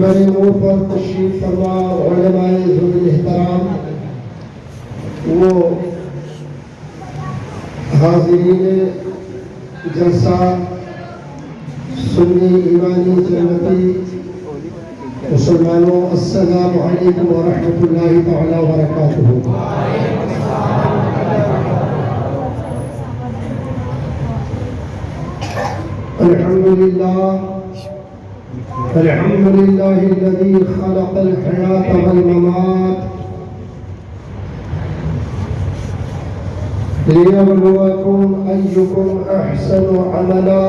मेरे मुंह पर तशरीफ फरमा उलमाए ज़ुल एहतराम वो हाज़िरीन जलसा सुन्नी ईमानी जन्नती मुसलमानों, अस्सलामु अलैकुम व रहमतुल्लाहि तआला व बरकातुहू। अल्हम्दुलिल्लाह अल्हम्दुलिल्लाहिल्लज़ी खलक़ल हयात वल ममात लियब्लुवकुम अय्युकुम अहसनु अमला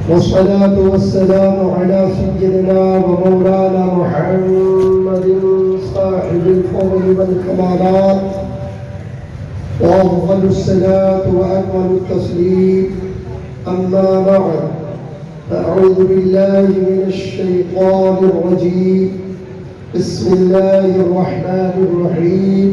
वस्सलातु वस्सलामु अला सय्यिदिना व मौलाना मुहम्मदिन साहिबिल फज़्ल वल कमालात व अफ़ज़लुस सलात व अकमलुत तस्लीम। अम्मा बअद अऊज़ु बिल्लाहि मिनश शैतानिर रजीम। बिस्मिल्लाहिर रहमानिर रहीम।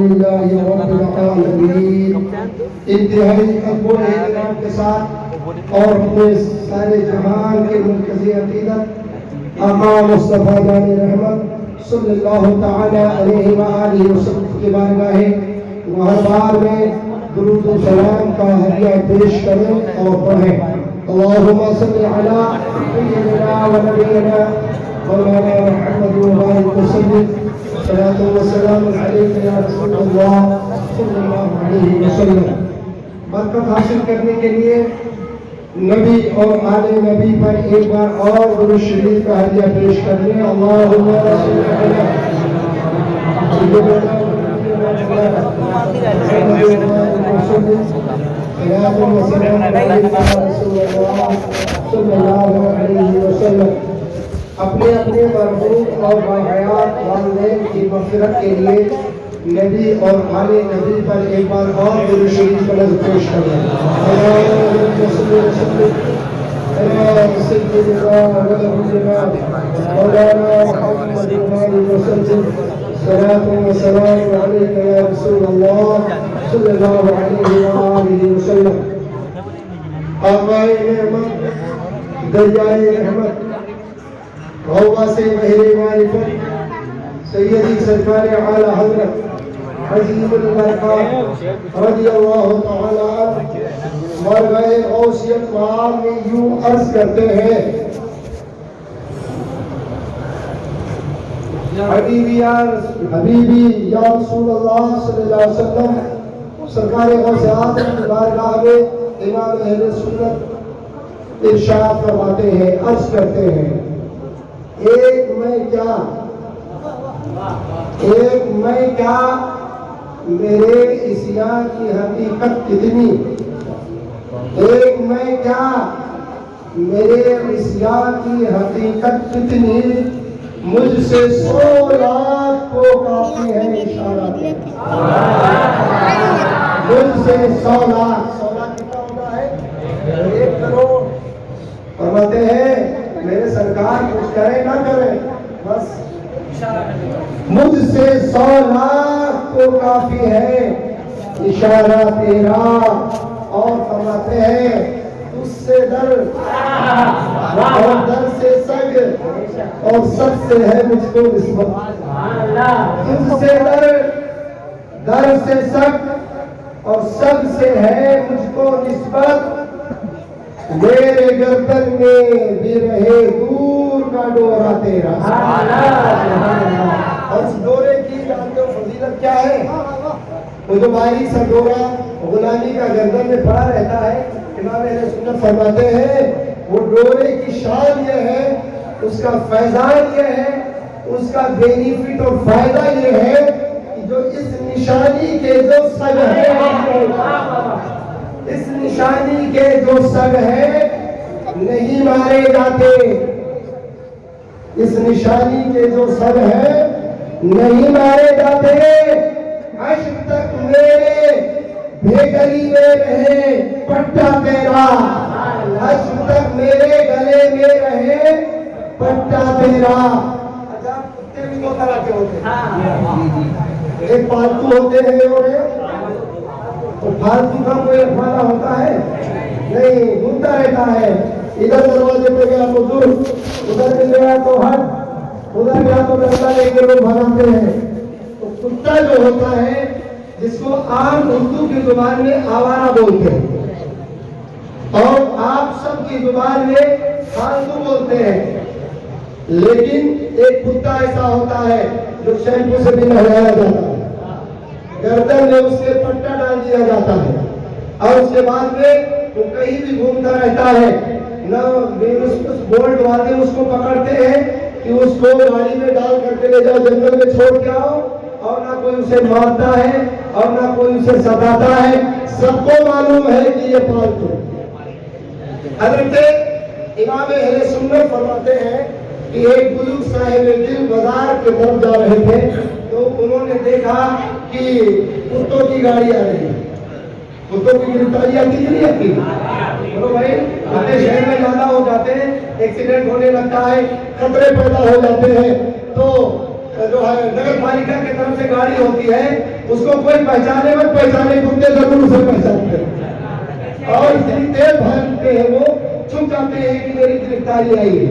लिल्लाहि रब्बिल आलमीन। इंतहाई अकबर एहतराम के साथ और अपने सारे जहान के मरकज़ी अक़ीदत आका मुस्तफ़ा जाने रहमत सल्लल्लाहु तआला अलैहि व आलिहि वसल्लम की बारगाह मुहर्रबार में दुरूद व सलाम का हदिया पेश करें और पढ़ें। अल्लाहुम्मा सल्लि अला सय्यिदिना व नबियिना मौलाना मुहम्मद व बारिक वसल्लिम। सलातो व सलाम अलैका या रसूल अल्लाह सल्लल्लाहु अलैहि वसल्लम। बरकत हासिल करने के लिए नबी और आले नबी पर एक बार और दुरूद शरीफ का हदिया पेश करने। अल्लाहुम्मा सल्लि अला सय्यिदिना सलातो व सलाम अलैका या रसूल अल्लाह सल्लल्लाहु अलैहि वसल्लम। अपने अपने मरहूम और बाहयात वालिदैन की मग़फ़िरत के लिए नबी और आले नबी पर एक बार और दुरूद शरीफ का लफ्ज़ पेश करें। सलातो व सलाम अलैका या रसूल अल्लाह सल्लल्लाहु अलैहि व आलिहि वसल्लम। आक़ाए रहमत दरियाए रहमत गौवा से बहरे मारिफत सैयदी सरकार आला हज़रत अज़ीमुल बरक़ात रज़ियल्लाहु तआला अन्हु मरग़े गौसियत माल में यूं अर्ज़ करते हैं, हबीबी या रसूलल्लाह सल्लल्लाहु अलैहि वसल्लम। सरकार गौसे आज़म की बारगाह में इमाम अहले सुन्नत इरशाद फरमाते हैं, अर्ज़ करते हैं, एक मैं क्या मेरे इस्यान की हकीकत कितनी, एक मैं क्या मेरे इस्यान की हकीकत कितनी, मुझसे 100 लाख को काफी है इशारा। मुझसे 100 लाख कितना होता है? 1 करोड़। फरमाते हैं मेरे सरकार कुछ करे ना करे, बस मुझसे 100 लाख को काफी है इशारा तेरा। और फरमाते हैं से दर और दर से सग और सग से है मुझको निस्बत। तुझसे दर, दर से सग और सग से है मुझको निस्बत। मेरे गर्दन में भी रहे दूर का डोरा तेरा। और इस डोरे की जानते हो फजीलत क्या है? वो जो बारीक सा डोरा गुलामी का गर्दन में पड़ा रहता है, इमाम अहले सुन्नत फरमाते हैं वो डोरे की शान ये है, उसका फैजान ये है, उसका बेनिफिट और फायदा ये है कि जो इस निशानी के जो सग है, इस निशानी के जो सग है नहीं मारे जाते। इस निशानी के जो सग है नहीं मारे जाते। अश्क तक मेरे भेगरी में रहे पट्टा तेरा। अश्क तक मेरे गले में रहे पट्टा तेरा। अच्छा, कुत्ते भी दो तरह के होते हैं, एक पालतू होते हैं और तो फालतू का कोई रखवाला होता है नहीं, घूमता रहता है। इधर दरवाजे पे गया तो दूर, उधर मिल गया तो हट, उधर गया तो डंडा लेके लोग भगाते हैं। तो कुत्ता जो होता है जिसको आम उर्दू की जुबान में आवारा बोलते हैं और आप सबकी जुबान में फालतू बोलते हैं, लेकिन एक कुत्ता ऐसा होता है जो शैम्पू से भी नहलाया जाता है, गर्दन में उसके पट्टा डाल दिया जाता है और उसके बाद में वो कहीं भी घूमता रहता है। न बोल्ट वाले उसको पकड़ते हैं कि उसको गाड़ी में डाल करके ले जाओ, जंगल में छोड़ के आओ, और ना कोई उसे मारता है और ना कोई उसे सताता है। सबको मालूम है कि ये पालतू। हज़रत इमाम अहले सुन्नत फरमाते हैं कि एक बुजुर्ग साहिब दिल बाजार की तरफ जा रहे थे तो उन्होंने देखा कि कुत्तों की गाड़ी आ रही है। कुत्तों की गिरफ्तारी आती नहीं आती? बोलो भाई, कुत्ते शहर में ज्यादा हो जाते हैं, एक्सीडेंट होने लगता है, खतरे पैदा हो जाते हैं। तो जो है नगर पालिका की तरफ से गाड़ी होती है, उसको कोई पहचाने मत पहचाने, कुत्ते जरूर उसे पहचानते हैं और इतनी देर भागते हैं वो, चुप जाते हैं कि मेरी गिरफ्तारी आई है।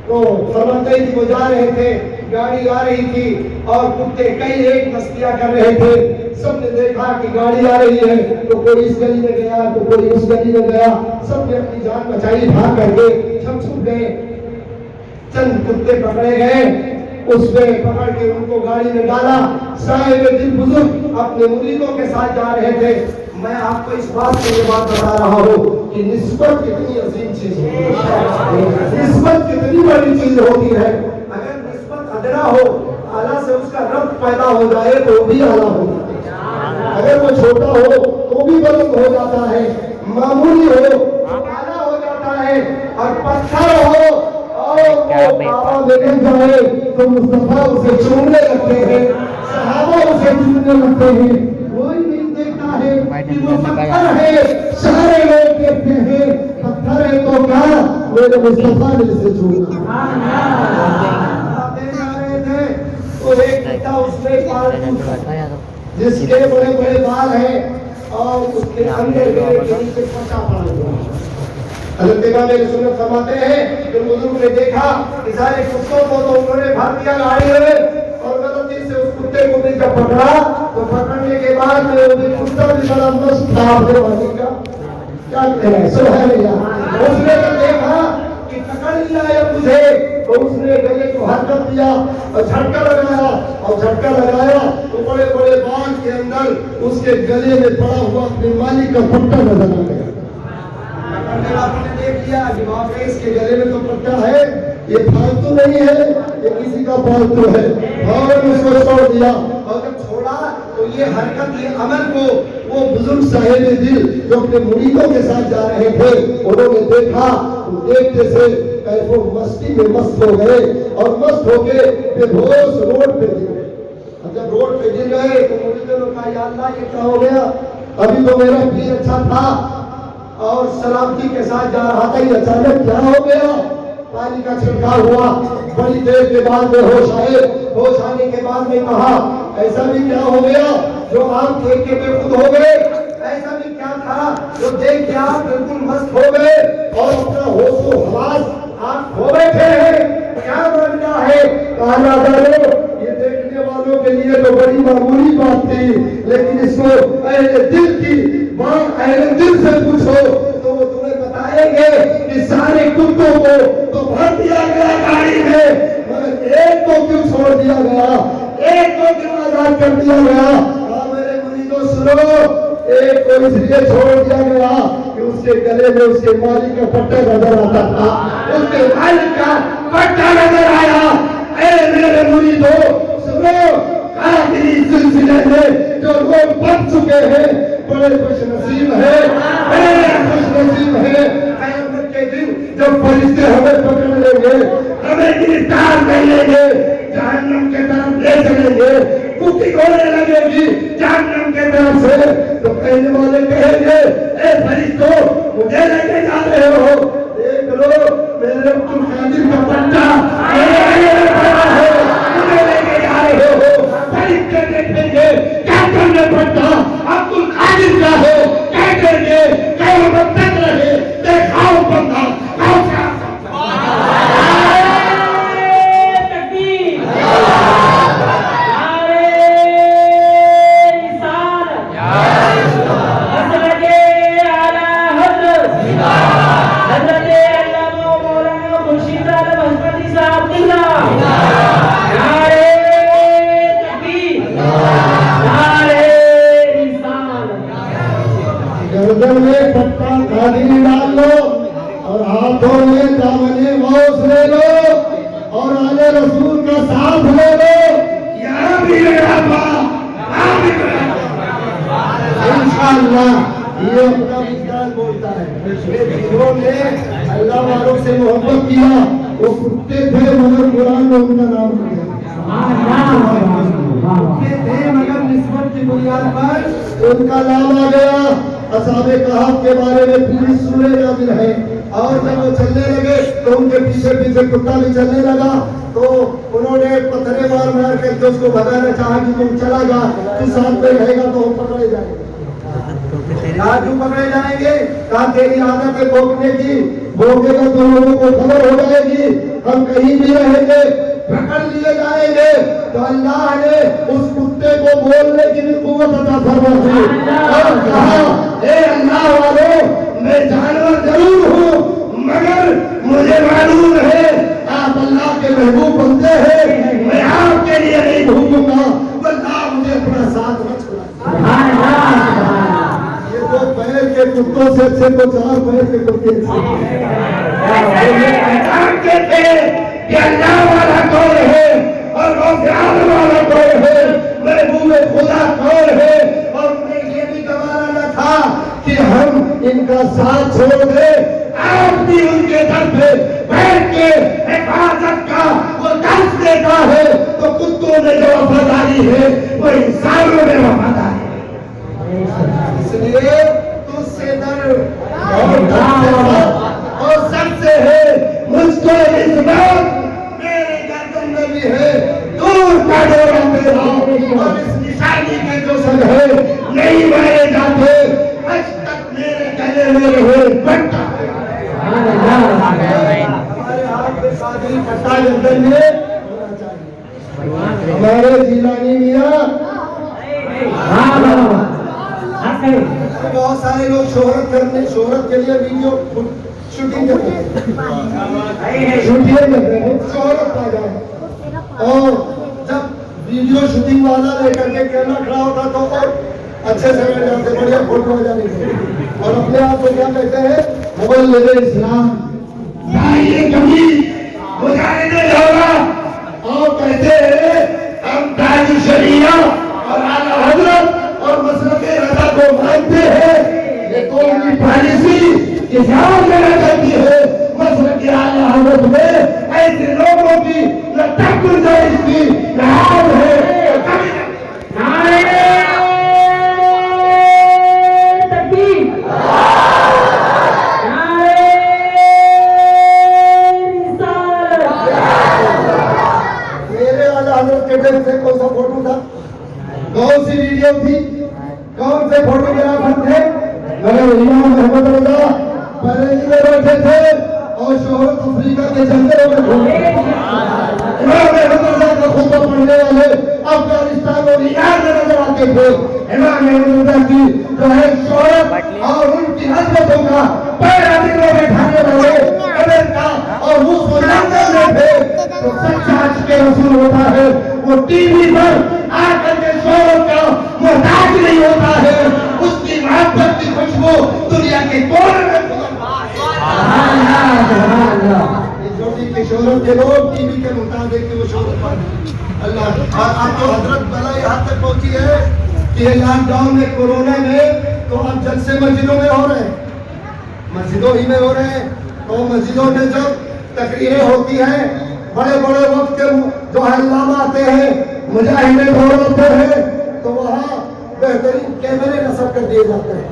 तो फरमाते हैं कि वो जा रहे थे, गाड़ी आ रही थी और कुत्ते कई एक मस्तियां कर रहे थे। सबने देखा कि गाड़ी आ रही है तो कोई इस गली में गया तो कोई उस गली में गया, सबने अपनी जान बचाई, भाग करके छप छुप गए। चंद कुत्ते पकड़े गए, उसमें पकड़ के उनको गाड़ी में डाला। साहिब दिल बुजुर्ग अपने मुरीदों के साथ जा रहे थे। मैं आपको इस बात से ये बात बता रहा हूँ कि निस्बत कितनी अजीम चीज होती है, निस्बत कितनी बड़ी चीज होती है। अगर निस्बत अदना हो, आला से उसका रब्त पैदा हो जाए तो वो भी आला हो जाता है, अगर वो छोटा हो तो भी बुलंद हो जाता है, मामूली हो तो आला हो जाता है, और पत्थर हो और वो काबा में जाए तो मुस्तफा उसे चूमने लगते हैं, सहाबा उसे चूमने लगते हैं। कोई नहीं देखता है कि वो पत्थर है, सारे लोग देखते हैं पत्थर है तो क्या, मेरे मुस्तफा ने इसे चूमा। तो एक पिता उसमें पालतू जिसके बड़े बड़े बाल हैं और उसके अंदर के नीचे पट्टा पड़ा हुआ है। हज़रत इमाम अहले सुन्नत फरमाते हैं कि बुजुर्ग ने देखा कि सारे कुत्तों को तो उन्होंने भर दिया गाड़ी में, और गलती से उस कुत्ते को भी जब पकड़ा तो पकड़ने के बाद में वो भी कुत्ता भी बड़ा मस्त था अपने मालिक का, क्या कह रहे हैं, सुभान अल्लाह। उसने तो देखा कि पकड़ लिया है मुझे, तो उसने गले को हाथ कर दिया और झटका लगाया, और झटका लगाया तो बड़े बड़े बाल के अंदर उसके गले में पड़ा हुआ अपने मालिक का पट्टा नजर आ गया। आपने देख लिया कि वाकई इसके गले में तो पट्टा है, ये फालतू नहीं है, ये किसी का फालतू है, और उसको छोड़ दिया। और जब छोड़ा तो ये हरकत, ये अमल को वो बुजुर्ग साहिब दिल जो अपने मुरीदों के साथ जा रहे थे, उन्होंने देखा, देखते से वो मस्ती में मस्त हो गए और मस्त होके बेहोश रोड पे गिर गए। और जब रोड पे गिर गए तो मुरीदों ने कहा, या अल्लाह ये क्या हो गया, अभी तो मेरा भी अच्छा था और सलामती के साथ जा रहा था, ये अचानक क्या हो गया, पानी का छिड़काव हुआ। बड़ी देर के बाद में होश आए, होश आने के बाद में कहा, ऐसा भी क्या हो गया जो आप देख के बेखुद हो गए, ऐसा भी क्या था था जो देख के आप बिल्कुल मस्त हो गए और अपना होशो हवास आप खो बैठे हैं। क्या मामला है? कहा ये देखने वालों के लिए तो बड़ी मामूली बात थी, लेकिन इसको अहले दिल की बात अहले दिल से पूछो तो वो तुम्हें बताएंगे कि सारे कुत्तों को तो भर दिया गया गाड़ी में, मगर एक को क्यों छोड़ दिया गया, एक को क्यों आजाद कर दिया गया? मेरे मुरीदों सुनो, एक को इसलिए छोड़ दिया गया कि उसके गले में उसके मालिक का पट्टा नजर आता था, उसके मालिक का पट्टा नजर आया। मेरे मुरीदों सुनो, आखिरी सिलसिले में जो लोग बन चुके हैं बड़े खुश नसीब है, बड़े खुश नसीब है। क़यामत के दिन जब फरिश्ते हमें पकड़ लेंगे, हमें गिरफ्तार कर लेंगे, जहन्नम के तरफ ले चलेंगे, कुकी होने लगेगी जहन्नम के तरफ से, तो कहने वाले कहेंगे ए फरिश्तों मुझे लेके जा रहे हो, देख लो मेरे अब्दुल कादिर का पट्टा मुझे लेके जा रहे हो। फरिश्ते देखेंगे क्या करने पड़ता अब्दुल कादिर का है, क्या करेंगे क़यामत तक रहे देखाओ बंदा गर्दन में पट्टा कादिरी डाल लो और हाथों में दामने मौस ले लो और आले रसूल का साथ ले लो। यहाँ भी इंशाअल्लाह ये अपना विचार बोलता है। जिन्होंने अल्लाह वालों से मोहब्बत किया वो कुत्ते थे मगर कुरान में उनका नाम लिया थे, मगर निस्बत की बुनियाद पर उनका नाम आ गया। असहाबे कहफ के बारे में पूरी सूरह नाज़िल है और जब वो चलने लगे तो उनके पीछे पीछे कुत्ता भी चलने लगा, तो उन्होंने पत्थरे मार मार करके उसको भगाना चाहा कि तुम चला जा, तू साथ में रहेगा तो हम पकड़े जाएंगे। क्यों पकड़े जाएंगे? कहा तेरी आदत है भोगने की, भोगेगा तो लोगों को खबर हो जाएगी, हम कहीं भी रहेंगे पकड़ लिए जाएंगे। तो अल्लाह ने उस कुत्ते को बोलने की भी कुव्वत अता फरमा दी और कहा ए अल्लाह वालों मैं जानवर जरूर हूँ मगर मुझे मालूम है आप अल्लाह के महबूब बंदे हैं, मैं आपके लिए नहीं भूलूंगा, अल्लाह मुझे अपना साथ न छोड़ा। ये दो पैर के कुत्तों से अच्छे तो चार पैर के कुत्ते कि अल्लाह वाला कौन है और गौसियान वाला कौन है, महबूब खुदा कौन है, और उन्हें ये भी गवारा न था कि हम इनका साथ छोड़ दे। आप भी उनके दर पे बैठ के हिफाजत का वो दर्ज देता है, तो कुत्तों में जो वफादारी है वो इंसानों में वफादारी है। इसलिए तुझसे डर और सबसे है मुझको इस बात मेरे गर्दन में भी है, दूर का डोरा तेरा और इस निशानी के जो संग है नहीं मारे जाते, आज तक मेरे गले में रहे पट्टा हमारे हाथ में कादिरी पट्टा गर्दन में होना चाहिए। हमारे जिलानी मियां बहुत सारे लोग शोहरत के लिए वीडियो शूटिंग करते हैं, शोहरत पा जाए, और जब वीडियो शूटिंग वाला लेकर के कैमरा खड़ा होता तो और अच्छे से बैठ जाते, बढ़िया फोटो हो जाती, और अपने आप को क्या कहते हैं मोबाइल इस्लाम कभी मुजाहिदे होगा और कहते हैं हम ताज शरीया और आला हजरत और मसलके रजा को मानते हैं। ये तो उनकी पॉलिसी इस्लाम में रहती है, मसलके आला हजरत में ऐसे लोगों की न तकबर जायज की नाम है। कौन सा फोटो था, कौन सी वीडियो थी, कौन से फोटोग्राफर थे, मगर इमाम अहमद रजा बरेली में बैठे थे और शोहरत अफ्रीका के जंगलों में घूमे। इमाम अहमद रजा का खुतबा पढ़ने वाले अफगानिस्तान और ईरान में नजर आते थे। इमाम अहमद रजा की जो है शोहरत और उनकी अजमतों का पैरा दिलों में ढाने वाले अमेरिका और रूस और लंदन में थे। तो सच्चा इश्क़ रसूल होता है वो टीवी पर आकर के शोहरत का मोहताज नहीं होता है, उसकी मोहब्बत की खुशबू दुनिया के कोने में के शोहरत के लोग टीवी के मुताबिक वो शोहरत पर अल्लाह। अब तो हजरत बला यहाँ तक पहुंची है कि ये लॉकडाउन में कोरोना में तो अब जलसे मस्जिदों में हो रहे हैं, मस्जिदों ही में हो रहे हैं। तो मस्जिदों में जब तकरीरें होती हैं, बड़े बड़े वक्त के जो है इमाम आते हैं, मुजाहिदीन होते हैं, तो वहाँ बेहतरीन कैमरे नस्ब कर दिए जाते हैं।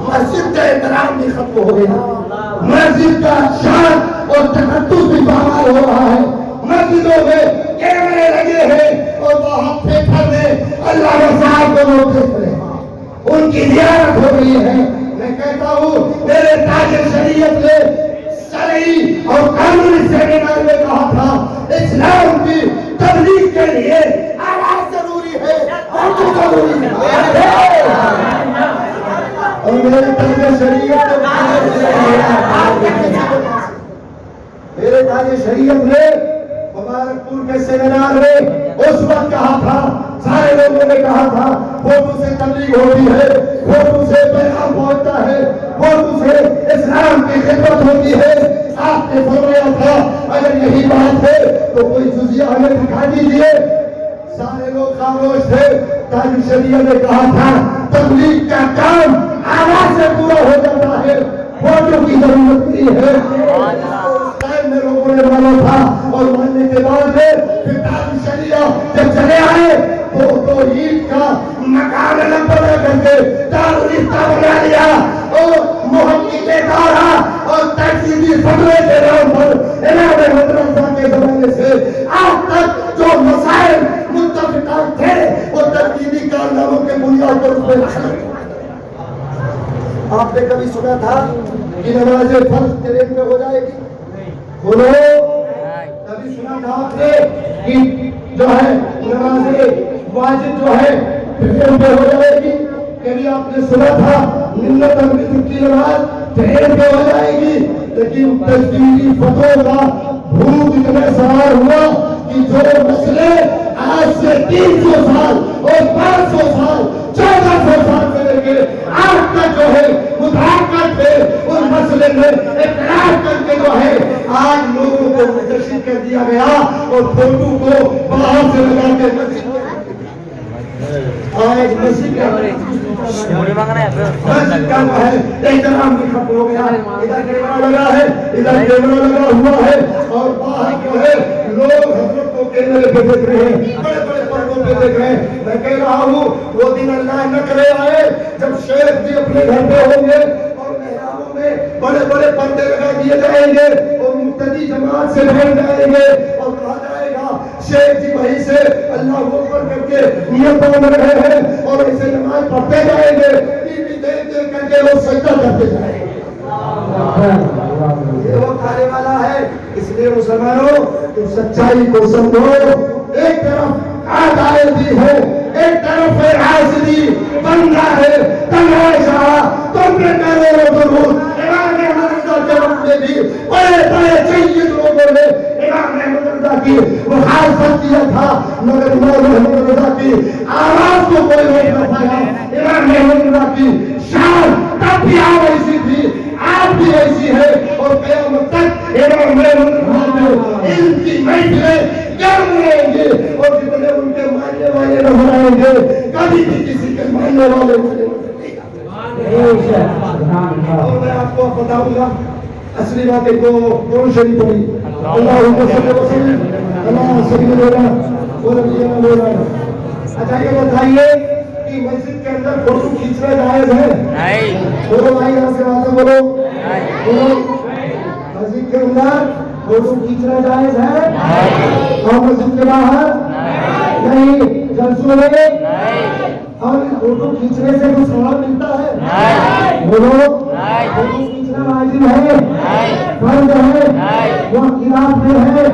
मस्जिद का एहतराम भी खत्म हो गया, मस्जिद का शान और तकद्दुस भी बहाल हो रहा है। मस्जिदों में कैमरे लगे हैं और वहाँ पेपर में अल्लाह साहब को लोग देख रहे हैं, उनकी ज़ियारत हो रही है। मैं कहता हूँ मेरे ताजे शरीयत ने शरई और कानूनी सेमिनार में कहा था इस्लाम की तबलीग के लिए आवाज जरूरी है, आवाज जरूरी है। और मेरे ताजे शरीयत मेरे ताजे शरीयत ने मुबारकपुर के सेमिनार में उस वक्त कहा था, सारे लोगों ने कहा था फोटो से तबलीग होती है, फोटो से पैगाम पहुंचता है, फोटो से इस्लाम की खिदमत होती है। आपने फरमाया था अगर यही बात है तो कोई जुजिया हमें दिखा दीजिए। सारे लोग खामोश थे। ताज शरीयत ने कहा था तबलीग का काम आवाज से पूरा हो जाता है, फोटो की जरूरत नहीं है। में लोगों ने माना था और मानने के बाद में फिर ताज शरीयत जब चले आए तो ईद का मकान अलग बना करके दारुलिफ्ता बना लिया और मोहम्मदी के द्वारा और तहसीली फतवे के नाम पर इमाम अहमद रजा के जमाने से आज तक जो मसाइल मुत्तफिका थे वो तहसीली कारनामों के बुनियाद पर उसमें आपने कभी सुना था कि नमाज फर्ज ट्रेन में हो जाएगी? बोलो, कभी सुना था आपने कि जो है नमाज वाजिब जो है ट्रेन पे हो जाएगी? कभी आपने सुना था मिन्नत की नमाज ट्रेन पे हो जाएगी? लेकिन तस्दीकी फतों का भूत इतना सवार हुआ कि जो मसले आज से 300 साल और 500 साल 1400 साल से लेके आज तक जो है मुताबिक थे उस मसले में इकरार करके जो है आज लोगों को मुंतशिर कर दिया गया और फोटो को बाहर से लगा के मस्जिद का है एहतराम भी खत्म हो गया। इधर कैमरा लगा है, इधर कैमरा लगा हुआ है और बाहर जो है लोग हजरत को कैमरे पे देख रहे हैं, बड़े बड़े पर्दों पे देख रहे हैं। मैं कह रहा हूँ वो दिन अल्लाह न करे आए जब शेख जी अपने घर पे होंगे और मेहराबों में बड़े बड़े पर्दे लगा दिए जाएंगे और मुक्तदी जमात से बैठ जाएंगे और कहा जाएगा शेख जी वहीं से अल्लाह अकबर करके नियत बोल रहे हैं और ऐसे नमाज पढ़ते जाएंगे, टीवी देख देख करके लोग सजदा करते जाएंगे। ये वो खाने वाला है। इसलिए मुसलमानों तुम सच्चाई को समझो। एक तरफ आदायती है, एक तरफ है हासिदी बंदा है, तमाशा तुमने करोड़ों दुरूद इमाम अहमद रजा के वक्त में भी बड़े बड़े सैयद लोगों ने इमाम अहमद रजा की मुखालफत किया था, मगर इमाम अहमद रजा की आवाज को कोई नहीं कर पाया। इमाम अहमद रजा की शान तब भी वैसी थी, आज भी ऐसी है और क़यामत तक इमाम अहमद रजा इनकी महफिलें गर्म रहेंगे और जितने उनके मानने वाले नजर आएंगे कभी भी किसी के मानने वाले और मैं आपको बताऊंगा असली बातें को कौन शरीफ पड़ी। अच्छा ये बताइए कि मस्जिद के अंदर फोटो खींचना जायज है? नहीं। बोलो भाई यहाँ से बातें बोलो। मस्जिद के अंदर फोटो खींचना जायज है और मस्जिद के बाहर नहीं? जलसों में नहीं। और फोटो खींचने से कुछ सवाल मिलता है? बोलो, फोटो खींचना वाजिब है, फर्ज है, वो किताब में है,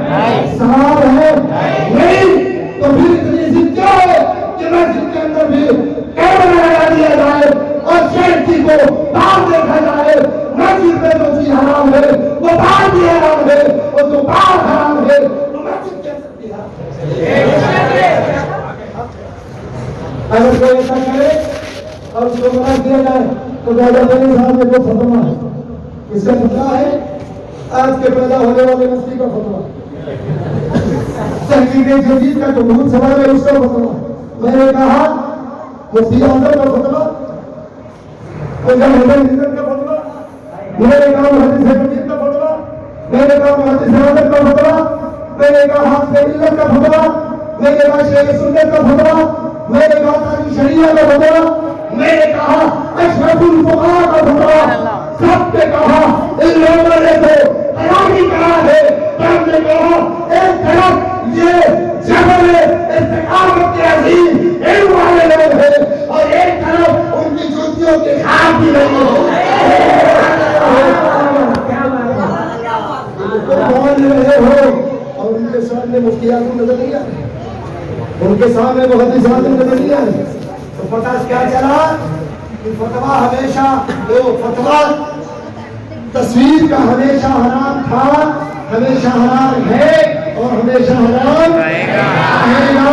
सवाल है नहीं, तो फिर इतनी जिद क्या है कि मस्जिद के अंदर भी कैमरा लगा दिया जाए और शैखी को बाहर देखा जाए। मस्जिद में जो चीज हराम है वो बाहर भी हराम है, और जो बाहर हराम है तो मस्जिद के अंदर भी हराम है। अगर कोई ऐसा करे और उसको मना किया जाए तो दादा मेरे साहब में को फतवा है। इसका फतवा है आज के पैदा होने वाले मस्ती का फतवा, तहकीक जदीद का जो बहुत सवाल है उसका फतवा। मैंने कहा मुफ्ती आजम का फतवा, का फतवा, मैंने कहा मुहद्दिस कबीर का फतवा, मैंने कहा मुहद्दिस आजम का फतवा, मैंने कहा हाफिज मिल्लत का फतवा, मैंने कहा शेख सुन्नत का फतवा, मैंने कहा ताजी शरीया का फतवा, मैंने कहा अशरफुल फुक़हा का फतवा। सबने कहा इन लोगों ने तो तैयारी करा है, सबने कहा एक तरफ ये जबल इस्तिक़ामत के अज़ीम इल्म वाले लोग हैं और एक तरफ उनकी जूतियों के खाब भी नहीं है। और उनके सामने मुफ्ती आज़म नजर नहीं आ रहे, उनके सामने मुहद्दिस आज़म नजर नहीं आ रहे, तो पता क्या चला कि फतवा हमेशा जो फतवा तस्वीर का हमेशा हराम था, हमेशा हराम है और हमेशा हराम रहेगा।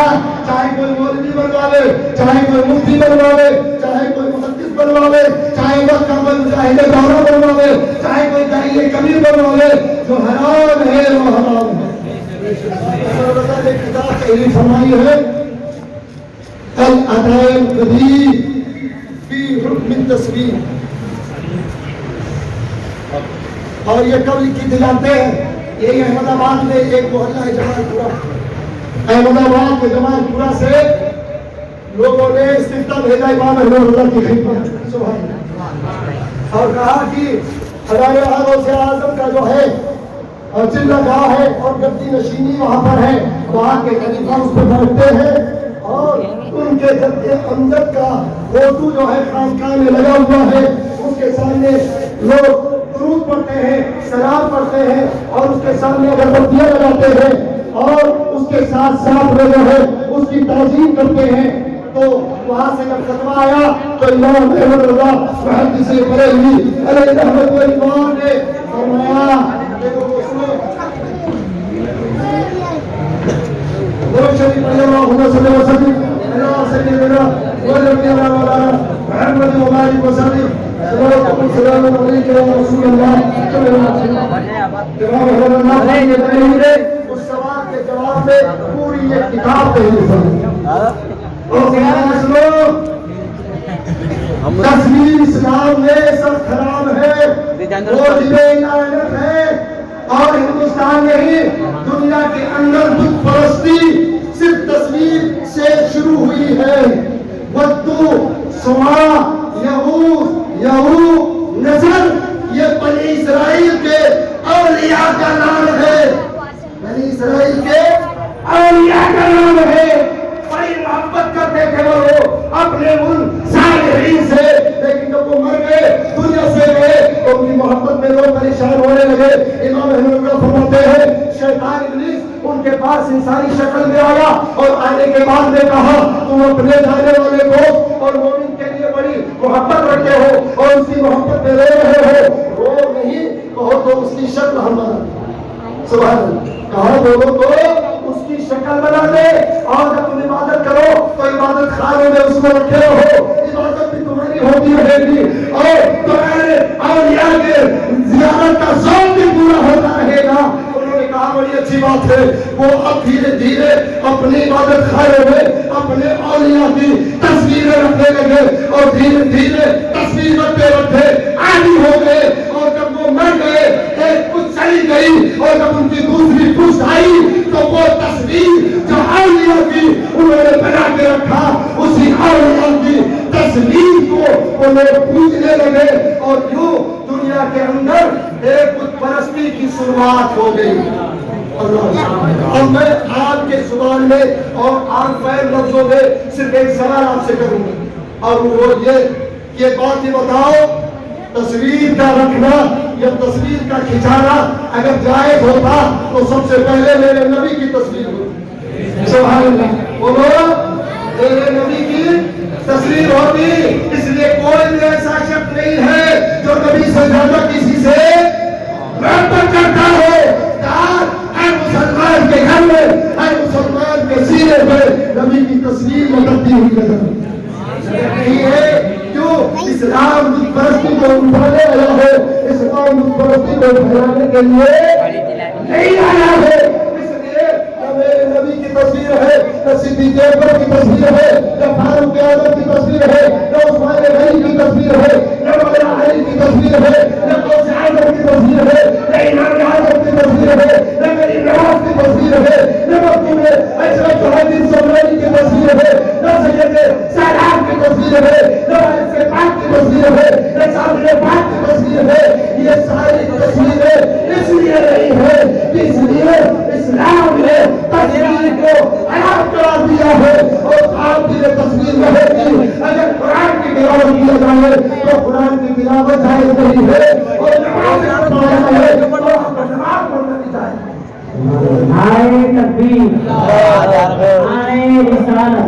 चाहे कोई मौलवी बनवावे, चाहे कोई मुफ्ती बनवावे, चाहे कोई मुहद्दिस बनवावे, चाहे वक्त का मुजाहिद दौरा बनवावे, चाहे कोई दाइए कबीर बनवावे, जो हराम है वो हराम है। किताब तहरीर फरमाई है अल अदाइल कबीर फी हुक्म तस्वीर, और ये कब लिखी थी जानते हैं? यही अहमदाबाद में एक मोहल्ला है जमालपुरा, अहमदाबाद के जमालपुरा से लोगों ने इस्तीफा भेजा इमाम रहमतुल्लाह की खिदमत, सुभान अल्लाह, और कहा कि हमारे गौसे आज़म का जो है और चिल्लागाह है और गद्दी नशीनी वहाँ पर है, वहाँ के खलीफा उस पर बैठते हैं और उनके जद्दे अमजद का फोटो जो है खानकाह में लगा हुआ है, उसके सामने लोग दुरूद पढ़ते हैं, सलाम पढ़ते हैं और उसके सामने अगरबत्तियां लगाते हैं और उसके साथ साथ में जो है उसकी ताज़ीम करते हैं। तो वहाँ से जब फतवा आया तो इमाम रहमतुल्लाह मुहद्दिस बरेलवी अलैहि रहमत व इमाम ने फरमाया, देखो सुनो, दरूद शरीफ पढ़िए, अल्लाहुम्मा सल्ली व सल्लिम अला सय्यिदिना व नबियिना मौलाना मुहम्मद व बारिक व सल्लिम सलाम अलैका या रसूल अल्लाह। उस सवाल के जवाब में पूरी ये किताब तहरीर फरमाई। तस्वीर इस्लाम में सब खराब है, वो जिन्हें है और हिंदुस्तान में ही दुनिया के अंदर बुत परस्ती सिर्फ तस्वीर से शुरू हुई है। वद्दू, सुआ, यहूद, नजर, ये बनी इस्राइल के औलिया का नाम है, बनी इस्राइल के औलिया का नाम है। बड़ी मोहब्बत करते थे वो अपने उन सालिहीन से, लेकिन जब वो मर गए, दुनिया से गए, तो उनकी मोहब्बत में लोग परेशान होने लगे। इमाम रहमतुल्लाह फरमाते हैं शैतान इब्लीस उनके पास इंसानी शक्ल में आया और आने के बाद ने कहा, तुम अपने जाने वाले को और मोमिन के लिए बड़ी मोहब्बत रखते हो और उसकी मोहब्बत में रो रहे हो, रो नहीं कहो तो उसकी शक्ल हम बना दें। सुभान अल्लाह, कहो बोलो तो उसकी शक्ल बना दे, और जब तुम इबादत करो तो इबादत खाने में उसको रखे रहो, इबादत भी तुम्हारी होती रहेगी और तुम्हारे औलिया के ज़ियारत का शौक भी पूरा होता रहेगा। उन्होंने कहा बड़ी अच्छी बात है, वो अब धीरे धीरे अपनी इबादत खाने में अपने औलिया की तस्वीरें रखने लगे और धीरे धीरे तस्वीर रखते रखते आदी हो गए, और जब वो मर गए, एक कुछ चली गई और जब उनकी दूसरी पुष्ट आई तो वो तस्वीर जो औलिया की उन्होंने बना के रखा, उसी औलिया की तस्वीर को वो लोग पूजने लगे और यूं दुनिया के अंदर एक बुत परस्ती की शुरुआत हो गई। और मैं आपके जुबान में और आम फैल लफ्जों में सिर्फ एक सवाल आपसे करूंगा, और वो ये बात ही बताओ, तस्वीर का रखना या तस्वीर का खिंचाना अगर जायज होता तो सबसे पहले मेरे नबी की तस्वीर होती। सुभान अल्लाह, बोलो, मेरे नबी की तस्वीर होती। इसलिए कोई भी ऐसा शख्स नहीं है जो नबी से ज्यादा किसी से मोहब्बत करता हो। हर मुसलमान के घर में, हर मुसलमान के सीने पर नबी की तस्वीर लटकती हुई नजर है। क्यों? इस्लाम बुतपरस्ती को उठाने आया है, इस्लाम बुतपरस्ती को फैलाने के लिए नहीं आया है। इसलिए न मेरे नबी की तस्वीर है, न सिद्दीक़ अकबर की तस्वीर है, न फारूक आज़म की तस्वीर है, न उस्मान गनी की तस्वीर है, न मौलाना अली की तस्वीर है, न गौस आज़म की तस्वीर है, न इमाम आज़म की तस्वीर है, न गरीब नवाज की तस्वीर है, न मखदूम अशरफ हदीस सोलवानी की तस्वीर है, न सैयद सालाब की तस्वीर है, न वारिस पाक की तस्वीर है, न साबिर पाक की तस्वीर है। ये सारी तस्वीरें इसलिए नहीं है, इसलिए इस्लाम ने तस्वीर को हराम करार दिया है। और आपकी ये तस्वीर रहेगी, अगर कुरान की तिलावत किया जाए तो कुरान की तिलावत जायज नहीं है, और नमाज पढ़ना है तो नमाज पढ़ना नहीं चाहिए। आए तकबीर, आए रिसालत,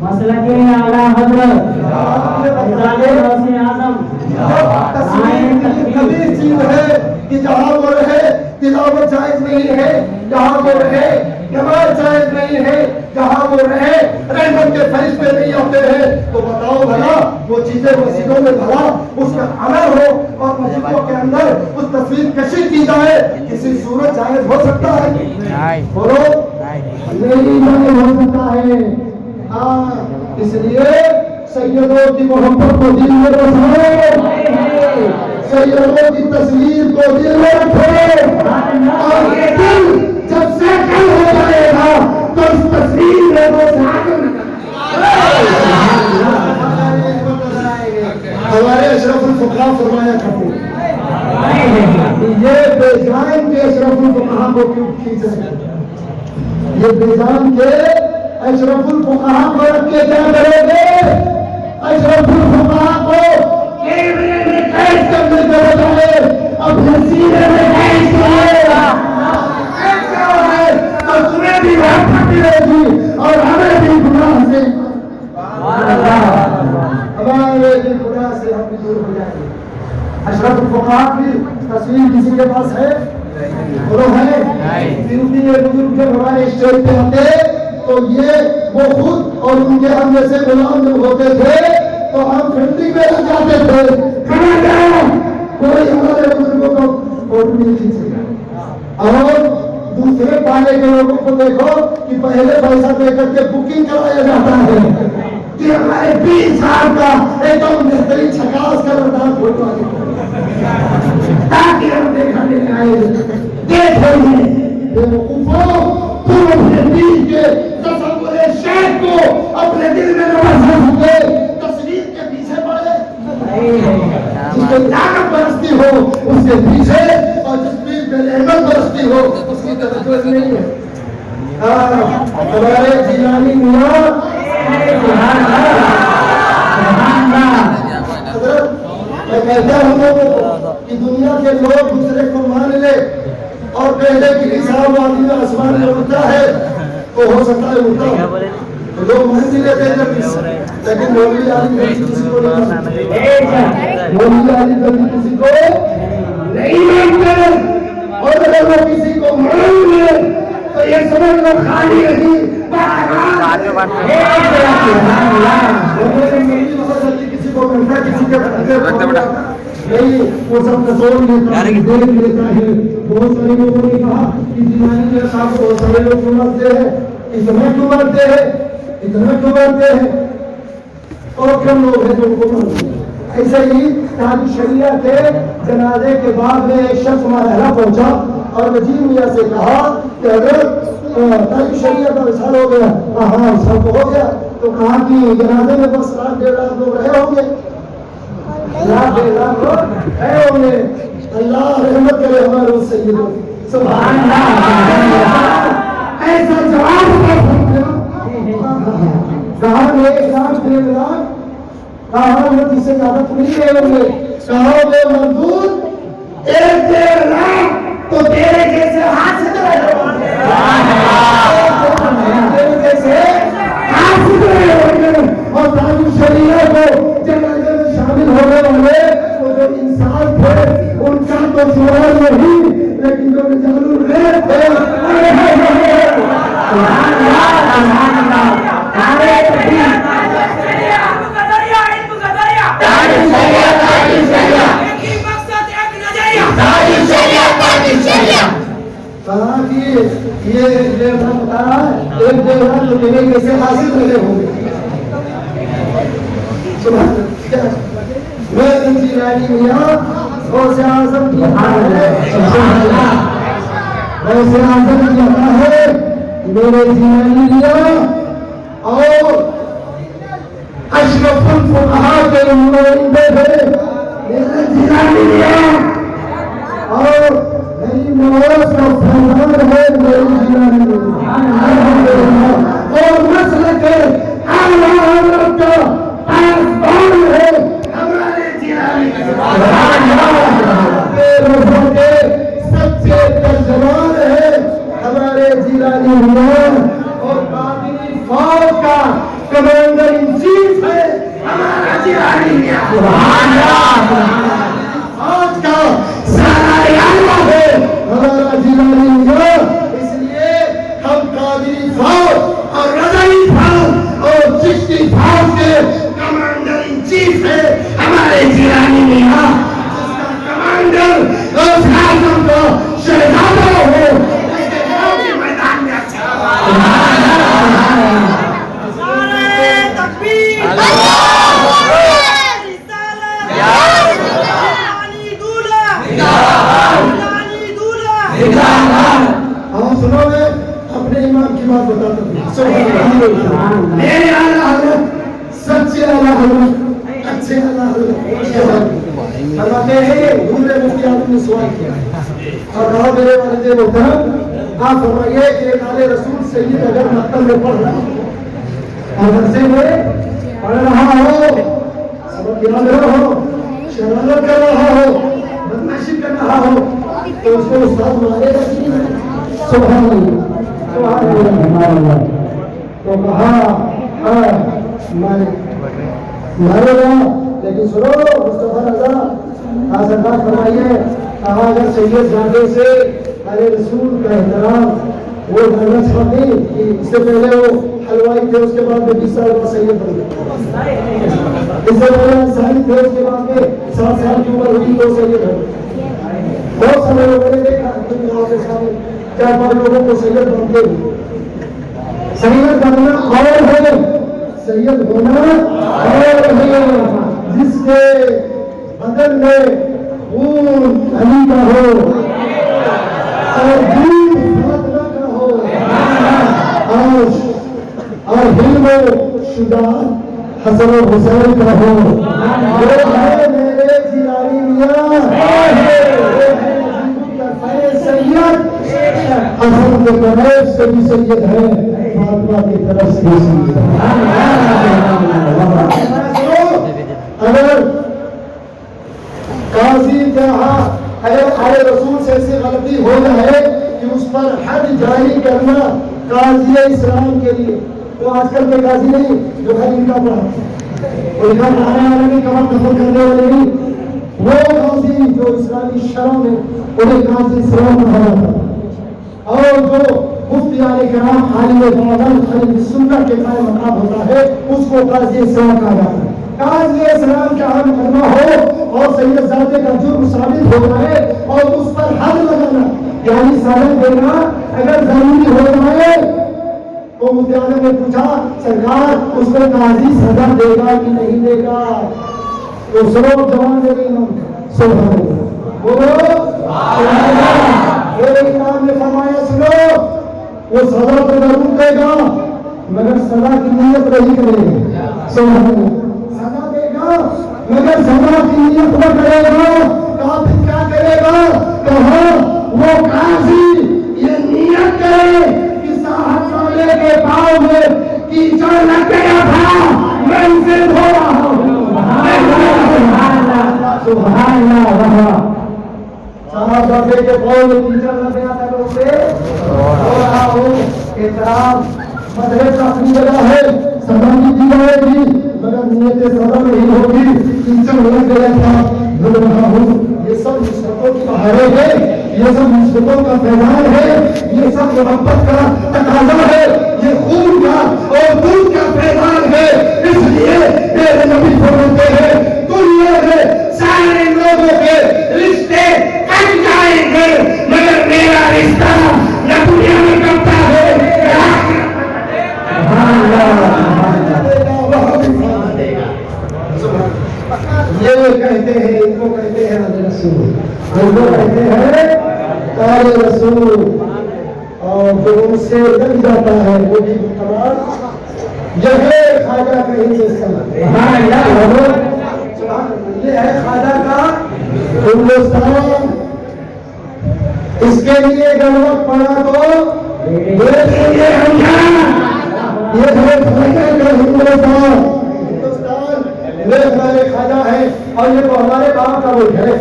मसलके आला हज़रत, इज़ाले गौसे आज़म। कबीर चीज है कि जहाँ वो रहे तिलावत जायज नहीं है, जहाँ वो रहे नमाज जायज नहीं है, जहाँ वो रहे रहमत के फरिश्ते नहीं आते हैं। तो बताओ भला वो चीजें मस्जिदों में भला उसका अमल हो और मस्जिदों के अंदर उस तस्वीर कशी की जाए, किसी सूरत जायज हो सकता है? बोलो, नहीं जायज हो सकता है। हाँ, इसलिए सैयदों की मोहब्बत को दिल में बसाओ, सैयदों की तस्वीर को दिल में रखो, और ये दिल जब सैकल हो जाएगा तो उस तस्वीर में वो सागर हमारे अशरफुल फुक़हा फरमाया करते ये बेजान के अशरफुल फुक़हा को क्यों खींच रहे हैं? ये बेजान के अशरफुल फुक़हा को रख के क्या करोगे? अशरफुल फुक़हा को कैमरे में कैद करने के बजाय अपने सीने में कैद करेगा, तो तुम्हें भी राहत मिलेगी और हमें भी गुनाह से, हमारे भी गुनाह से हम भी दूर हो जाएंगे। अशरफुल फुक़हा की तस्वीर किसी के पास है? बोलो है? क्योंकि ये बुजुर्ग जब हमारे स्टेज पे आते तो ये वो खुद और उनके हम जैसे गुलाम जब होते थे तो हम फील्डिंग में लग जाते थे, खड़ा जाओ, कोई हमारे बुजुर्गों को फोटो नहीं खींचेगा। और दूसरे पाले के लोगों को देखो कि पहले पैसा दे करके बुकिंग कराया जाता है कि हमारे 20 साल का एकदम बेहतरीन छकास का रदार फोटो ताकि हम देखने आए। देखो बेवकूफों, तुम अपने दिल के तसव्वुर शेख को अपने दिल में नवाजा हुए तस्वीर के पीछे पड़े, जिसको ताकत बरसती हो उसके पीछे, और जिस पे रहमत बरसती हो उसकी तवज्जो नहीं है। हमारे जिलानी मियां मैं कहता हूँ कि दुनिया के लोग दूसरे को मान ले और पहले की हिसाब आदमी में आसमान में उड़ता है तो हो सकता है उड़ता हो तो लोग मान भी लेते हैं, लेकिन मौलवी आदमी कभी किसी को नहीं मानते, मौलवी आदमी कभी किसी को नहीं मानते। और अगर वो किसी को मान ले तो ये समझ लो खाली नहीं किसी को मिलता, किसी के नहीं, वो सब कसौर लेता है, देख लेता है। बहुत सारे लोगों ने कहा कि जिलानी के साथ बहुत सारे लोग क्यों मरते हैं, इतना क्यों मरते हैं, इतना क्यों मरते हैं, और कम लोग हैं जो उनको मारते हैं। ऐसे ही ताज शरिया के जनाजे के बाद में एक शख्स हमारा पहुंचा और वजीर मियां से कहा कि अगर ताज शरिया का विशाल हो गया, हाँ सब हो गया, तो कहा कि जनाजे में बस 1.5 लाख लोग रहे होंगे, 1.5 लाख लोग रहे होंगे। अल्लाह रहमत करे हमारे उस सैयद को, सुभान अल्लाह। ऐसा हजरत इससे ज्यादा तो नहीं गए होंगे। कहोगे मजदूर 1-1.5 लाख तो तेरे जैसे हाथ से और ताजु शरीया को जनाजे में शामिल होने वाले वो जो इंसान थे उनका तो सवाल नहीं, लेकिन जो जालूर थे कहा कि ये बता रहा है 1-1.5 लाख तो तेरे कैसे हासिल रहे होंगे। मैं जिलानी मियां गौसे आजम की गौसे आजम की है मेरे जिलानी मियां और अशरफुल फुकहा के नुमाइंदे थे मेरे जिलानी मियां और मेरी नवाज का फरमान है मेरी जिलानी मियां और मसले के आला हजरत का आसमान है हमारे जिलानी के सच्चे तर्जमान है हमारे जिलानी मियां और कादिरी फौज का कमांडर इन चीफ है हमारा जिलानी मियां फौज का सारा याला है हमारा जिलानी मियां। इसलिए हम कादिरी फौज और रज़ाई फौज और चिश्ती फौज के कमांडर इन चीफ है हमारे जिलानी मियां, जिसका कमांडर और आजम का शहजादा हो उसके नाम के मैदान में अच्छा सुनोगे अपने इमाम की बात बताता हूँ। मेरे आला हजरत सच्चे आला हजरत अच्छे आला हजरत फरमाते हैं दूसरे मुफ्ती आदमी ने सवाल किया और कहा मेरे वालिद मोहतरम आप फरमाइए कि एक आले रसूल सैयद अगर मक्तब में पढ़ रहा हो और मदरसे में पढ़ रहा हो सबक याद रहा हो शरारत कर रहा हो बदमाशी कर रहा हो तो उसको उस्ताद मारेगा कि नहीं? सुभान अल्लाह तो कहा मारेगा, लेकिन सुनो मुस्तफा रज़ा सरकार फरमाइए कहा अगर सैयद जाने से अरे रसूल का एहतराम वो करना चाहते कि इससे पहले वो हलवाई थे उसके बाद में 20 साल का सैयद बन गए, इससे पहले अंसारी थे उसके बाद में 7 साल की उम्र हुई तो सैयद हो गए। बहुत सारे लोगों ने देखा 4-5 लोगों को सैयद बनते हुए। सैयद बनना और है, सैयद होना और है, जिसके बदन में खून अली का हो और दूध फातिमा का हो और हिल्म शुजाअत हसन और हुसैन का हो, वो है मेरे जिलानी मियां सैयद हसन के तरफ से भी सैयद है, फातिमा की तरफ से भी सैयद अगर काजी जहाँ अरे रसूल से ऐसी गलती हो जाए कि उस पर हद जारी करना काजी इस्लाम के लिए, तो आजकल के काजी नहीं जो खाली इनका पढ़ा और इनका पढ़ाने वाले नहीं, कमर दफन करने वाले नहीं, वो काजी जो इस्लामी शरम में उन्हें काजी इस्लाम कहा था। और जो मुफ्ती आले कराम आलिम सुन्नत के कायम मकाम होता है उसको काजी इस्लाम कहा जाता है। काजी इस्लाम का हम करना हो और सैयद ज़ाते का जुर्म साबित हो जाए और उस पर हद लगाना यानी सजा देना अगर जरूरी हो जाए तो मुफ्ती आजम ने पूछा सरकार उसको काजी सजा देगा कि नहीं देगा, तो सुनो जवान दे गई मेरे इमाम ने फरमाया सुनो वो सजा तो जरूर देगा मगर सजा की नीयत नहीं करेगा, सजा देगा मगर सजा की नीयत न करेगा। काफिर क्या करेगा? कहा वो काजी ये नियत करे कि साहब वाले के पाँव में कीचड़ लग गया था मैं उसे धो रहा हूँ, बच्चे के पाँव में टीचर लग गया था तो उसे हो रहा हो एहतराम मजहब का अपनी जगह है, समाजी दी जाएगी, मगर नीयत सदा नहीं होगी। टीचर लग गया था बोल रहा हूँ, ये सब मुसीबतों की बहारें हैं, ये सब मुसीबतों का फैलान है, ये सब मोहब्बत का तकाजा है, ये खून का और दूध का फैलान है। इसलिए मेरे नबी फरमाते हैं दुनिया में सारे लोगों के रिश्ते कट जाएंगे, मगर मेरा रिश्ता न दुनिया में कटता है। ये कहते हैं, इनको कहते हैं आले रसूल, इनको कहते हैं आले रसूल। और जो उनसे लग जाता है वो भी तमाम यह खाजा का हिंदुस्तान, ये है खाजा का हिंदुस्तान। इसके लिए जरूरत पड़ा तो ये है खाजा का हिंदुस्तान। ये हमारे खाजा है और ये तो हमारे बाप का मुल्क है।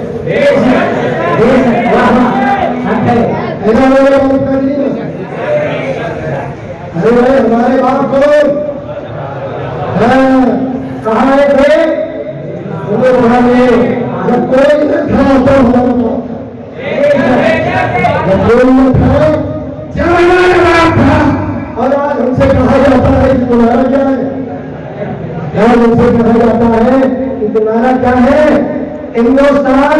अरे हमारे बाप को कहा थे जब कोई न था तो जब कोई न था जब हमारा बाप था। और आज हमसे कहा जाता है कि तुम्हारा क्या है, हमसे कहा जाता है कि तुम्हारा क्या है। हिंदुस्तान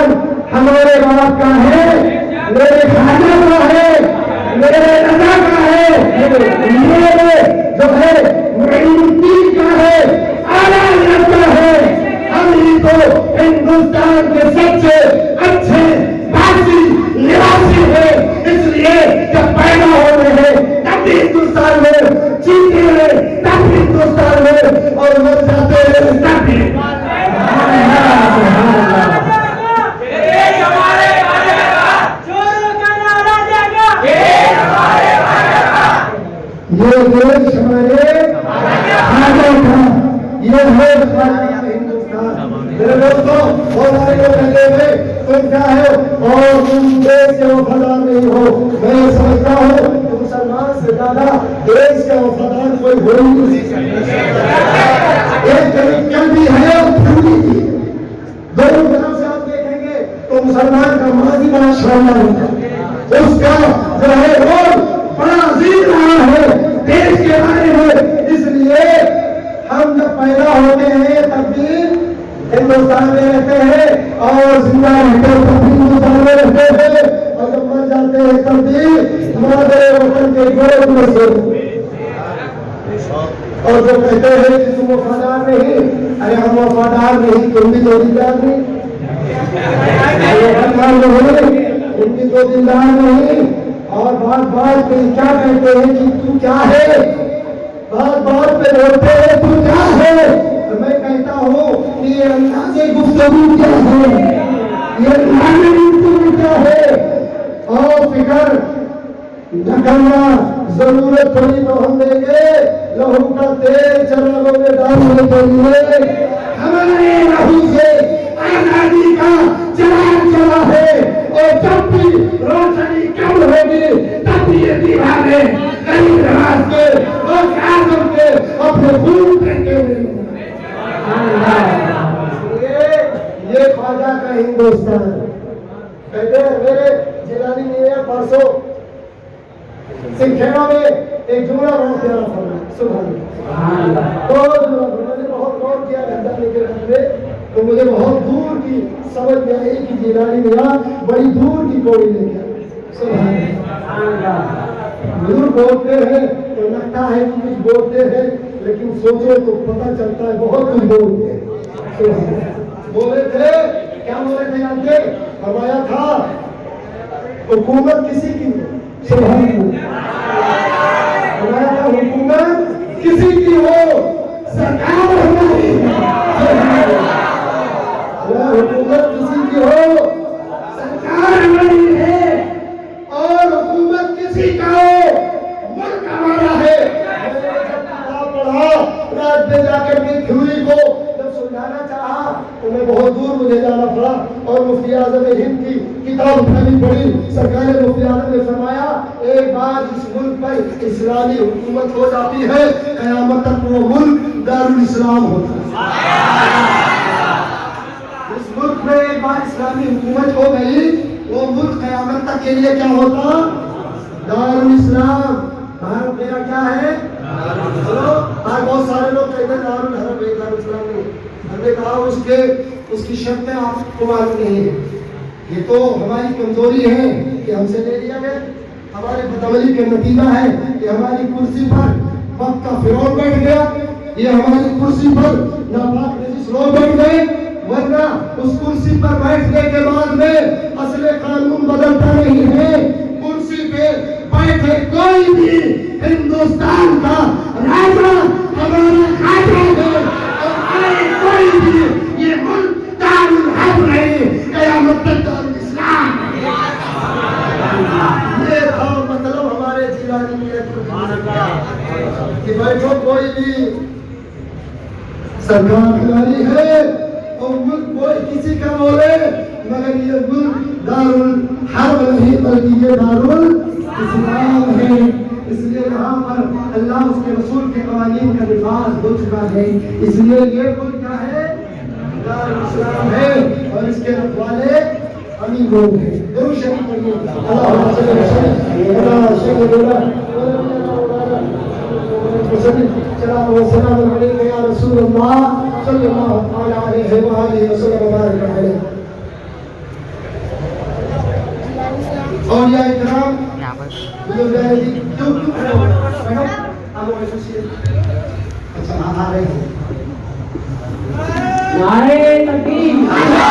हमारे बाप का है, मेरे खाजा का है, मेरे रजा का है, मेरे जो है मुईनुद्दीन का है, आला हज़रत का है। हम ही तो हिंदुस्तान के सबसे अच्छे वासी निवासी है। इसलिए जब पैदा हो रहे हैं तब भी हिंदुस्तान में, जीते हैं तब भी हिंदुस्तान में, और मर जाते हैं तब भी। ये देश हमारे खाजा था, ये है हिंदुस्तान। मेरे दोस्तों बहुत सारे लोग कहते हैं तुम क्या है और तुम देश के वफादार नहीं हो। मैं समझता हूँ कि मुसलमान से ज्यादा देश का वफादार कोई हो ही नहीं सकता। एक तरीका भी है और ठंडी भी है। दोनों तरफ से आप देखेंगे तो मुसलमान का माजी बड़ा शानदार होता है, उसका जो है रोल बड़ा अजीम रहा है देश के बारे में। इसलिए हम जब पैदा होते हैं तब भी हिंदुस्तान में रहते हैं और जिंदा रहते हैं तब भी हिंदुस्तान में रहते हैं, और जब मर जाते हैं तब भी हमारे वतन के गोद में सोते। और जो कहते हैं कि तुम वफादार नहीं, अरे हम वफादार नहीं, तुम भी तो दिलदार नहीं, उनकी तो दिलदार नहीं। और बात बात पे क्या कहते हैं कि तू क्या है, बात बात पे बोलते हैं तू क्या है। तो मैं कहता हूँ कि ये अंदाज़े गुफ्तगू क्या है, ये अंदाज़े गुफ्तगू क्या है। और फिकर न करना, जरूरत पड़ी तो हम देंगे लहू का तेल चरागों में डालने के लिए। हमारे लहू से आजादी का चिराग जला है, और जब भी रोशनी कम होगी तब ये दीवारें कहीं रात के और आजम के अपने खून फेंके ये ख्वाजा का हिंदुस्तान। कहते हैं मेरे जिलानी ने परसों सिंखेड़ा में एक जुमला बहुत प्यारा फरमाया, सुभान अल्लाह। मैंने बहुत गौर किया घंटा लेकर घर में, तो मुझे बहुत दूर की समझ में आई कि जिलानी मियां बड़ी दूर की कौड़ी लेके दूर बोलते हैं तो लगता है कि कुछ बोलते हैं, लेकिन सोचो तो पता चलता है बहुत कुछ बोलते हैं। बोले थे क्या बोले थे जानते, फरमाया था हुकूमत किसी की फरमाया था हुकूमत किसी की हो, सरकार हमारी हुकूमत किसी की हो, सरकार हमारी है, और हुकूमत किसी का हो, मुल्क हमारा है। मैंने जब किताब पढ़ा रात में जाकर अपनी थ्योरी को जब सुलझाना चाहा तो मैं बहुत दूर मुझे जाना पड़ा, और मुफ्ती आज़म हिंद की किताब उठानी पड़ी। सरकार मुफ्ती आलम ने फरमाया एक बार इस मुल्क पर इस्लामी हुकूमत हो जाती है, क़यामत तक वो मुल्क दारुल इस्लाम होता है। इस मुल्क में एक बार इस्लामी हुकूमत हो गई, वो मुल्क क़यामत तक के लिए क्या होता? दारुल इस्लाम। भारत मेरा क्या है? चलो आज बहुत सारे लोग कहते हैं दारुल हरम है, दारुल इस्लाम नहीं। हमने कहा उसकी शर्तें आपको मालूम नहीं है। ये तो हमारी कमजोरी है कि हमसे ले लिया गया, हमारे बदअमली का नतीजा है कि हमारी कुर्सी पर वक्त का फिरौन बैठ गया, ये हमारी कुर्सी पर नापाक नजीस लोग बैठ गए। वरना उस कुर्सी पर बैठने के बाद में असले कानून बदलता नहीं है। कुर्सी पे बैठे कोई भी हिंदुस्तान का राजा हमारा खाजा है, और आए कोई भी ये मुल्क दारुल हर्ब रहे, क़यामत तक दारुल इस्लाम। ये था मतलब हमारे जिलानी में कि बैठो कोई भी सरकार खिलाड़ी है और मुल्क कोई किसी का बोले, मगर ये मुल्क दारुल हर्ब नहीं बल्कि ये दारुल इस्लाम है। इसलिए यहाँ पर अल्लाह उसके रसूल के कवानीन का निफाज हो चुका है। इसलिए ये मुल्क क्या है? दारुल इस्लाम है और इसके रखवाले अमीर लोग हैं। दुरूद शरीफ पढ़िए। अल्लाहुम्मा सल्ली अला सय्यिदना रसूलुल्लाह सल्लल्लाहु अलैहि वसल्लम। और या इकराम अच्छा आ रहे हैं। नारे तकबीर, नारे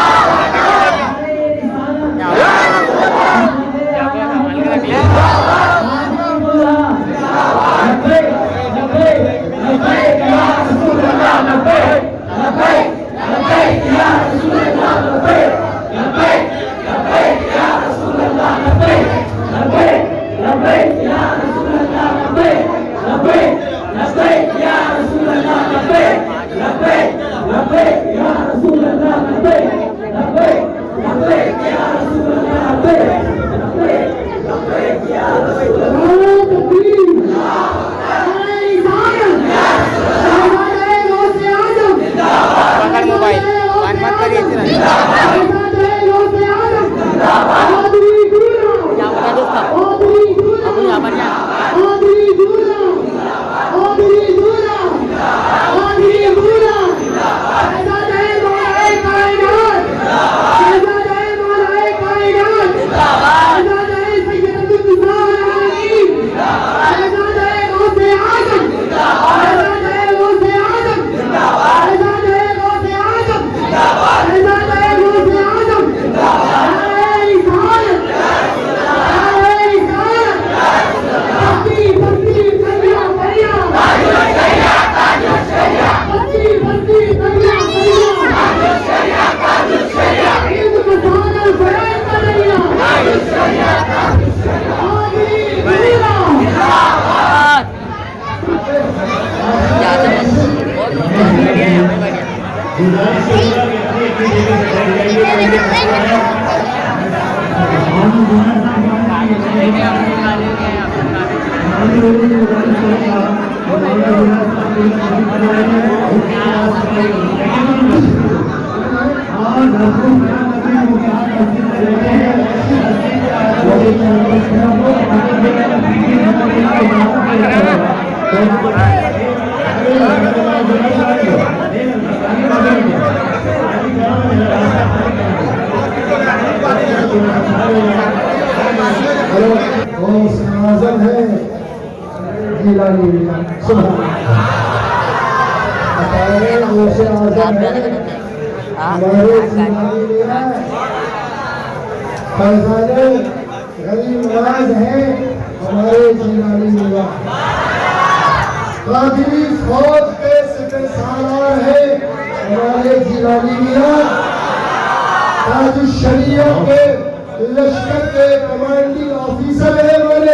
लश्कर के कमांडिंग ऑफिसर है हमारे,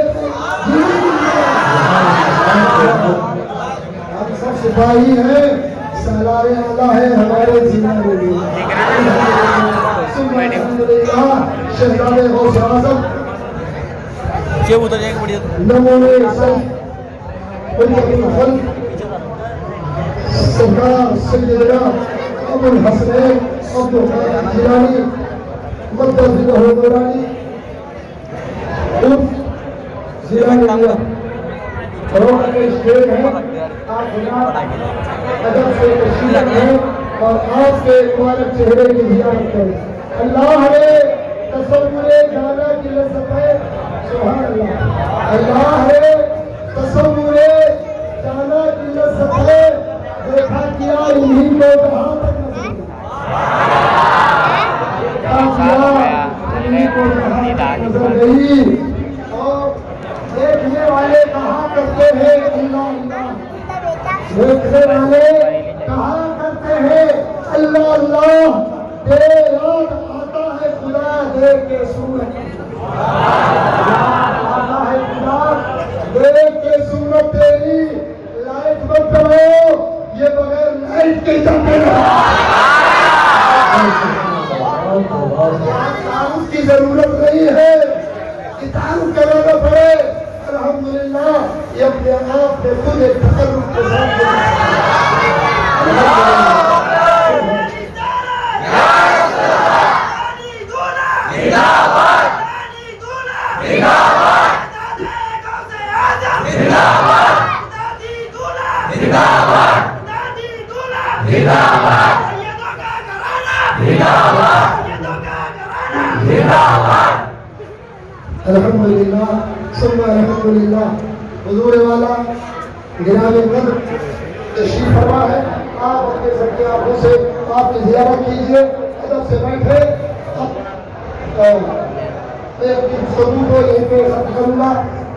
हम सब सिपाही हैं, सालारे आला है हमारे जिला में। शहजादे गौस आज़म ये उधर जाएंगे बढ़िया नमूने सरकार सैयदना अबुल हसनैन अब्दुल कादिर जिलानी मद्दज़िल्लहु नूरानी उर्फ जिलानी और के स्टेज हैं आप अदब से तशरीफ हैं और आपके मुबारक चेहरे की ज़ियारत करें। अल्लाह ने तसव्वुरे जाना की लज़्ज़त है, सुभान अल्लाह। अल्लाह ने तसव्वुरे जाना की लज़्ज़त है, देखा किया इन्हीं को कहाँ तक नजर गई और देखने वाले कहाँ करते हैं अल्लाह अल्लाह, देखने वाले कहाँ करते हैं अल्लाह अल्लाह, तेरे याद आता है खुदा देख के सूरत, आता है खुदा देख के सूरत तेरी, लाइट बंद करो ये बगैर लाइट के चलते की जरूरत नहीं है कि तारुफ कराना पड़े। अल्हम्दुलिल्लाह ये अपने आप में खुद एक तकर्रुफ के साथ अल्हम्दुलिल्लाह सुम्मा अल्हम्दुलिल्लाह। हुजूर वाला गिरामे कद्र तशरीफ फरमा है, आप अपने सबके आंखों से आपकी ज़ियारत कीजिए, अदब से बैठे। मैं अपनी गुफ्तगू को यहीं पे खत्म करूँगा।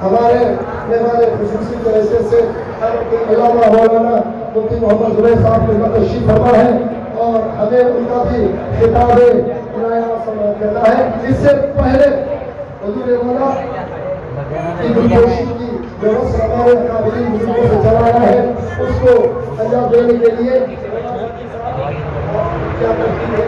हमारे मेहमान खुसूसी की हैसियत से अल्लामा मौलाना मुफ्ती मोहम्मद ज़ुबैर साहब के तशरीफ फरमा है और हमें उनका भी खिताब इनाया समाअत करना है। इससे पहले हुजूर वाला की गुलदोशी की व्यवस्था हमारे काबिलीन बुजुर्गों से चलाया है, उसको अंजाम देने के लिए क्या करती है